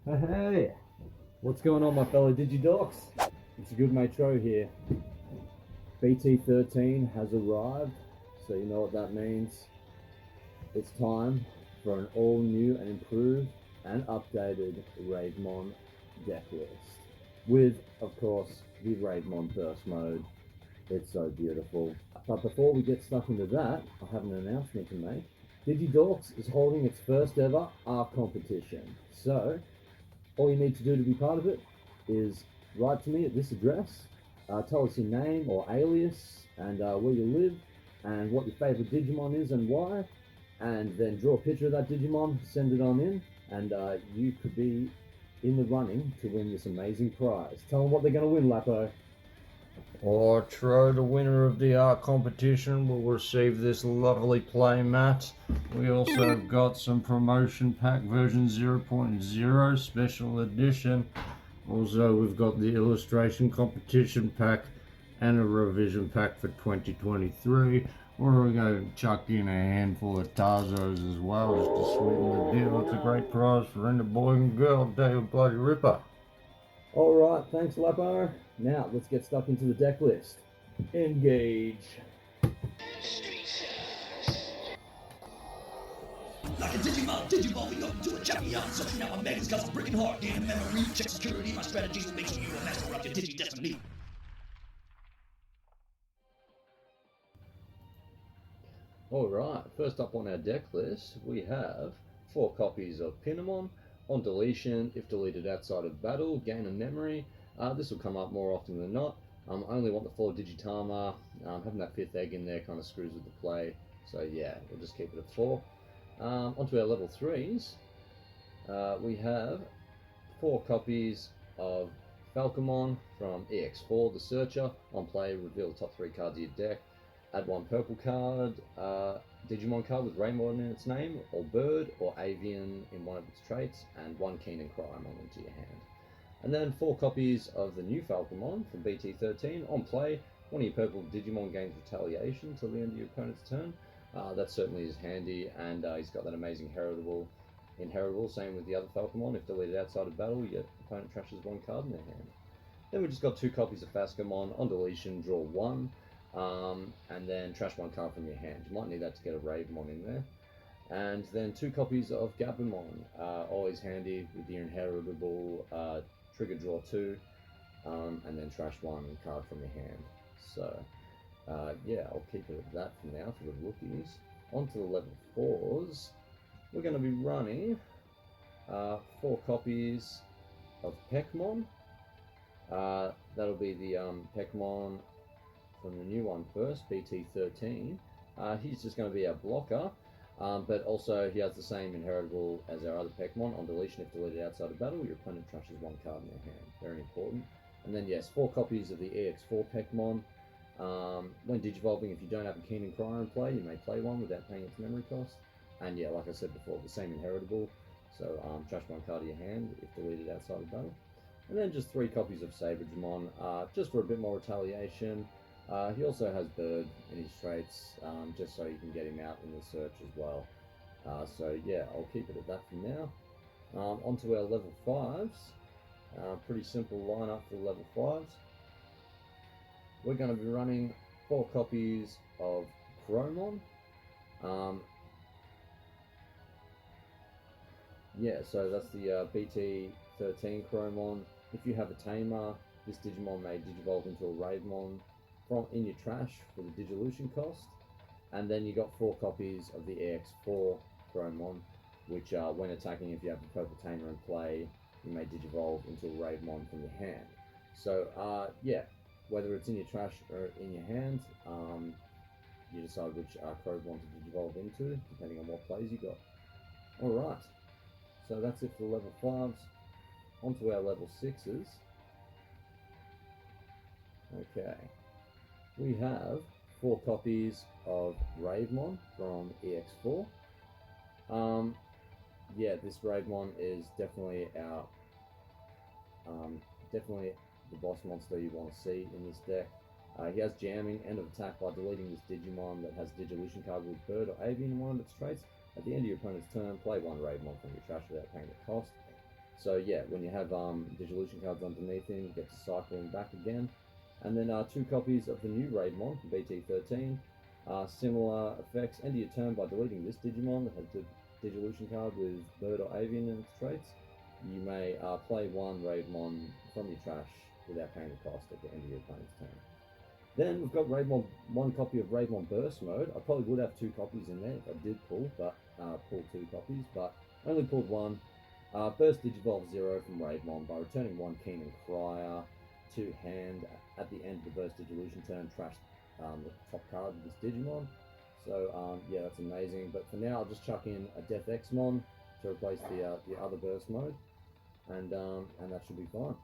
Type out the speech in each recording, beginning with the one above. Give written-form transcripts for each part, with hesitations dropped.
Hey, what's going on, my fellow Digidorks? It's a good mate Tro here. BT-13 has arrived, so you know what that means. It's time for an all new and improved and updated Ravemon Decklist. With, of course, the Ravemon Burst mode. It's so beautiful. But before we get stuck into that, I have an announcement to make. DigiDorks is holding its first ever art competition. So, all you need to do to be part of it is write to me at this address, tell us your name or alias and where you live and what your favorite Digimon is and why, and then draw a picture of that Digimon, send it on in, and you could be in the running to win this amazing prize. Tell them what they're going to win, Lapo. Tro, the winner of the art competition, will receive this lovely play mat. We also got some promotion pack version 0.0 special edition. Also, we've got the illustration competition pack and a revision pack for 2023. We're going to chuck in a handful of Tarzos as well, just to sweeten the deal. It's a great prize for any boy and girl, David Bloody Ripper. All right, thanks, Lapo. Now, let's get stuck into the deck list. Engage. Like a digimon, digivolving up into a champion. So now I'm Megas cause I'm breaking hard. Gain memory, check security. My strategies will make you a master of your digi destiny. Alright, first up on our deck list, we have 4 copies of Pinamon. On deletion, if deleted outside of battle, gain a memory. This will come up more often than not. I only want the 4 Digitama. Having that 5th egg in there kind of screws with the play. So yeah, we'll just keep it at 4. Onto our level 3s. We have 4 copies of Falcomon from EX4, the Searcher. On play, reveal the top 3 cards of your deck. Add 1 purple card, Digimon card with Ravemon in its name, or Bird, or Avian in one of its traits, and 1 Keen and Crymon into your hand. And then 4 copies of the new Falcomon from BT-13. On play, one of your purple Digimon gains retaliation till the end of your opponent's turn. That certainly is handy, and he's got that amazing inheritable, same with the other Falcomon. If deleted outside of battle, your opponent trashes 1 card in their hand. Then we just got 2 copies of Fascomon. On deletion, draw 1. And then trash 1 card from your hand. You might need that to get a Ravemon in there. And then 2 copies of Gabumon, always handy with your inheritable trigger draw 2, and then trash 1 card from your hand. So yeah, I'll keep it at that for now for the rookies. On to the level 4s. We're going to be running 4 copies of Pekmon. That'll be the Pekmon from the new one first, BT-13. He's just going to be our blocker, but also he has the same inheritable as our other Pekmon. On deletion, if deleted outside of battle, your opponent trashes 1 card in their hand. Very important. And then yes, 4 copies of the EX4 Pekmon. When digivolving, if you don't have a Keen and Cryer in play, you may play one without paying its memory cost. And yeah, like I said before, the same inheritable. So trash 1 card of your hand if deleted outside of battle. And then just 3 copies of Sabregimon, just for a bit more retaliation. He also has Bird in his traits, just so you can get him out in the search as well. So yeah, I'll keep it at that for now. Onto our level 5s. Pretty simple lineup for the level 5s. We're going to be running 4 copies of Chromon. Yeah, so that's the BT-13 Chromon. If you have a Tamer, this Digimon may digivolve into a Ravemon in your trash for the Digivolution cost. And then you got 4 copies of the EX4 Chromon, which when attacking, if you have a purple Tamer in play, you may digivolve into a Ravemon from your hand. So yeah, whether it's in your trash or in your hand, you decide which Chromon to digivolve into, depending on what plays you got. Alright, so that's it for the level 5s. Onto our level 6s. Okay. We have 4 copies of Ravemon from EX4. Yeah, this Ravemon is definitely our definitely the boss monster you want to see in this deck. He has jamming, end of attack by deleting this Digimon that has Digivolution card with Bird or Avian in one of its traits. At the end of your opponent's turn, play 1 Ravemon from your trash without paying the cost. So yeah, when you have Digillusion cards underneath him, you get to cycle him back again. And then 2 copies of the new Ravemon from BT-13. Similar effects. End of your turn by deleting this Digimon that has the Digillusion card with Bird or Avian in its traits. You may play 1 Ravemon from your trash without paying the cost at the end of your opponent's turn. Then we've got Ravemon, 1 copy of Ravemon Burst Mode. I probably would have 2 copies in there if I did pull 2 copies, but I only pulled 1. Burst Digivolve 0 from Ravemon by returning 1 Keen and Crier to hand at the end of the Burst Digillusion turn. Trash the top card of this Digimon. So yeah, that's amazing. But for now, I'll just chuck in a Death Xmon to replace the other Burst Mode, and that should be fine.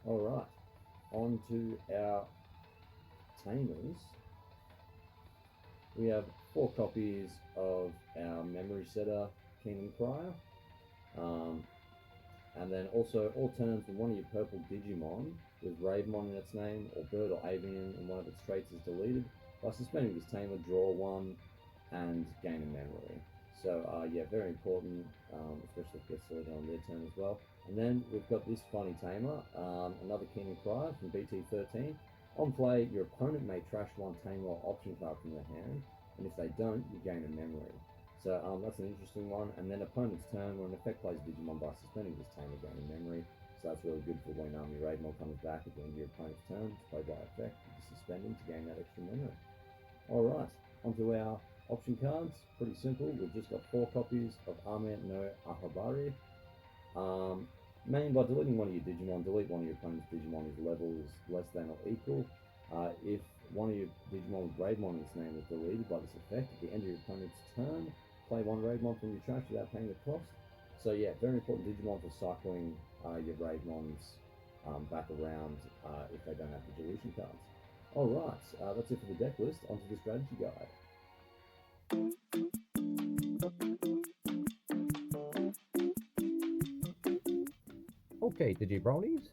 All right, on to our Tamers. We have 4 copies of our Memory Setter Keen and Crier. And then also all turns when one of your purple Digimon with Ravemon in its name or Bird or Avian in one of its traits is deleted, by suspending this tamer, draw 1 and gain a memory. So yeah, very important, especially if it gets deleted on their turn as well. And then we've got this funny tamer, another Keen and Crier from BT-13. On play, your opponent may trash 1 tamer or option card from their hand, and if they don't, you gain a memory. So that's an interesting one. And then opponent's turn, when an effect plays Digimon by suspending this tamer, gaining memory. So that's really good for when your Ravemon comes back at the end of your opponent's turn to play by effect, to suspend him to gain that extra memory. Alright, onto our option cards. Pretty simple. We've just got 4 copies of Ame no Ahabari. Main, by deleting one of your Digimon, delete one of your opponent's Digimon whose level is less than or equal. If one of your Digimon with Ravemon in its name is deleted by this effect, at the end of your opponent's turn, play 1 Ravemon from your trash without paying the cost. So yeah, very important Digimon for cycling your Ravemons back around if they don't have the Digillusion cards. Alright, that's it for the deck list. Onto the strategy guide. Okay, Digibronies.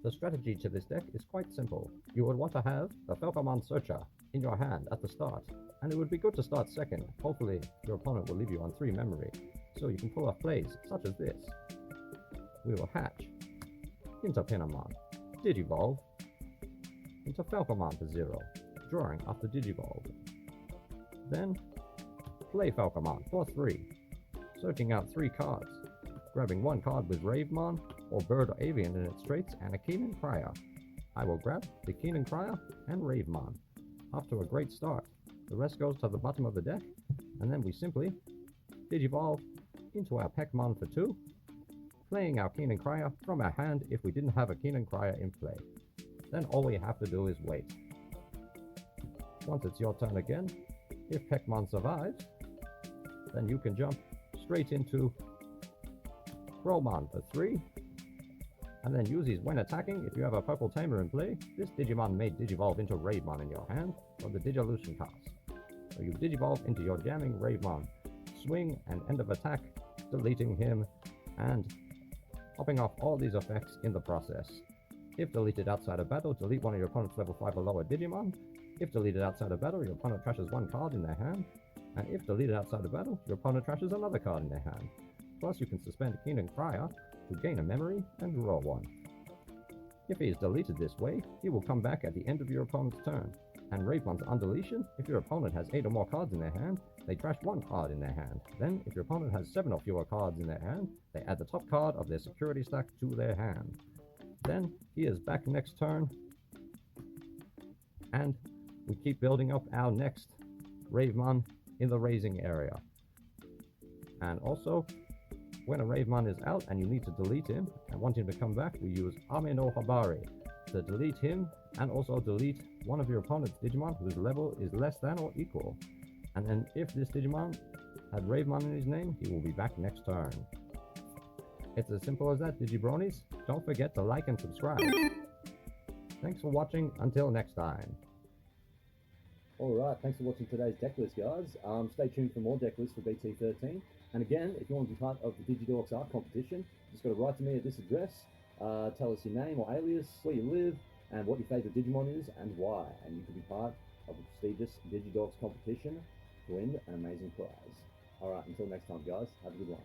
The strategy to this deck is quite simple. You would want to have the Ravemon Searcher in your hand at the start, and it would be good to start second. Hopefully your opponent will leave you on 3 memory, so you can pull off plays such as this. We will hatch into Pinamon, Digivolve into Ravemon to 0, drawing after Digivolve. Then play Ravemon for 3, searching out 3 cards, grabbing 1 card with Ravemon or Bird or Avian in its traits and a Keen and Crier. I will grab the Keen and Crier and Ravemon. Off to a great start. The rest goes to the bottom of the deck, and then we simply Digivolve into our Pekmon for 2, playing our Keen and Crier from our hand if we didn't have a Keen and Crier in play. Then all we have to do is wait. Once it's your turn again, if Pekmon survives, then you can jump straight into Ravemon for 3, and then use these when attacking. If you have a purple tamer in play, this Digimon may Digivolve into Ravemon in your hand for the Digillusion cost. So you Digivolve into your jamming Ravemon, swing and end of attack, deleting him and popping off all these effects in the process. If deleted outside of battle, delete one of your opponent's level 5 or lower Digimon. If deleted outside of battle, your opponent trashes 1 card in their hand. And if deleted outside of battle, your opponent trashes another card in their hand. Plus you can suspend Keen and Crier to gain a memory and draw 1. If he is deleted this way, he will come back at the end of your opponent's turn. And Ravemon's undeletion, if your opponent has 8 or more cards in their hand, they trash 1 card in their hand. Then, if your opponent has 7 or fewer cards in their hand, they add the top card of their security stack to their hand. Then, he is back next turn, and we keep building up our next Ravemon in the raising area. And also, when a Ravemon is out and you need to delete him and want him to come back, we use Ame no Habari to delete him and also delete one of your opponent's Digimon whose level is less than or equal. And then if this Digimon had Ravemon in his name, he will be back next turn. It's as simple as that, Digibronies. Don't forget to like and subscribe. Thanks for watching. Until next time. Alright, thanks for watching today's Decklist, guys. Stay tuned for more Decklists for BT-13. And again, if you want to be part of the DigiDorks art competition, just got to write to me at this address. Tell us your name or alias, where you live, and what your favourite Digimon is, and why. And you can be part of the prestigious DigiDorks competition to win an amazing prize. Alright, until next time, guys. Have a good one.